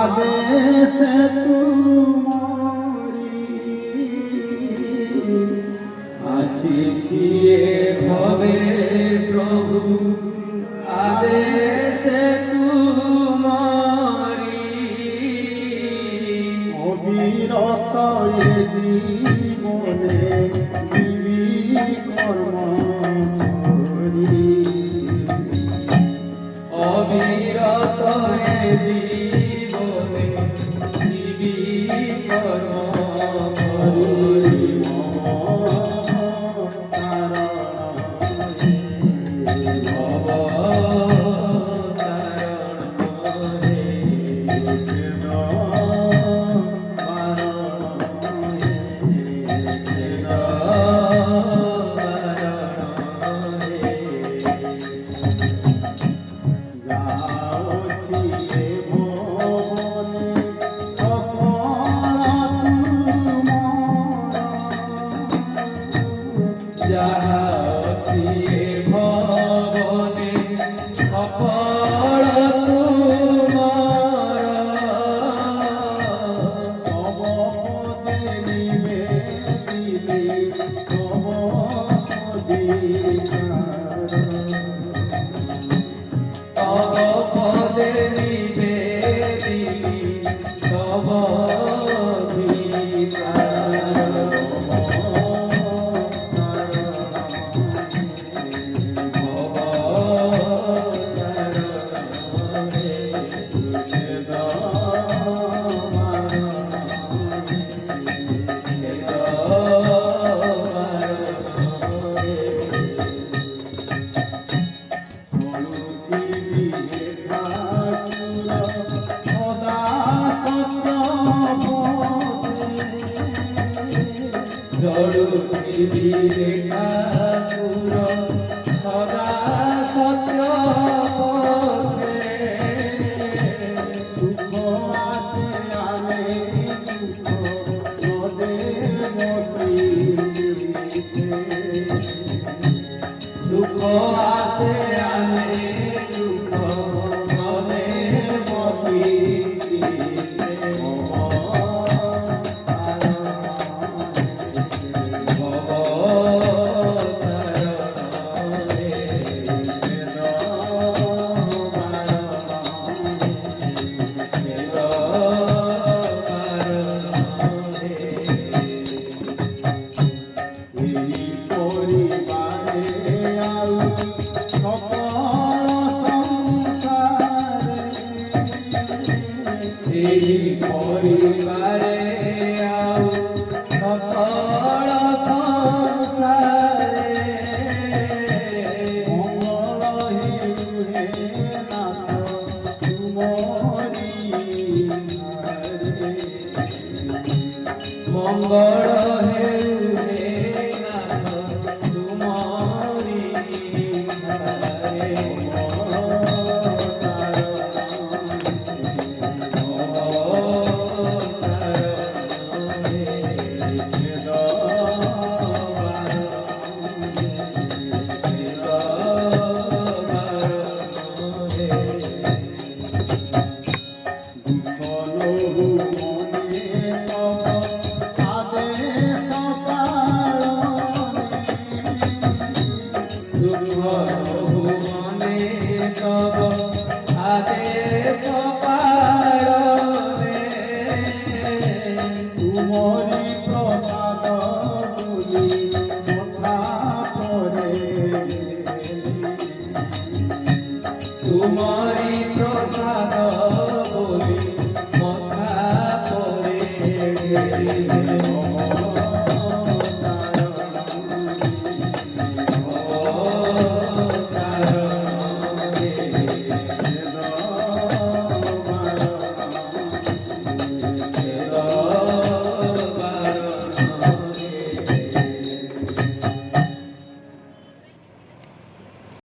आदेश तुमरी आशिछिए भवे प्रभु आदेश तुमरी অবিরত এ জীবনে দিবি কর্ম করি অবিরত এ জীবনে দিবি কর্ম করি সদা সত্য দুঃখ আসে আনে দুঃখ দুঃখ আসে আনে দুঃখ নদের পরিবারে আও সকল সংসারে মঙ্গল হে নাথ তুমরি মঙ্গল হে নাথ তুমরি হরে তুমরি প্রসাদ বলি কথা করে তুমরি প্রসাদ বলি কথা পরে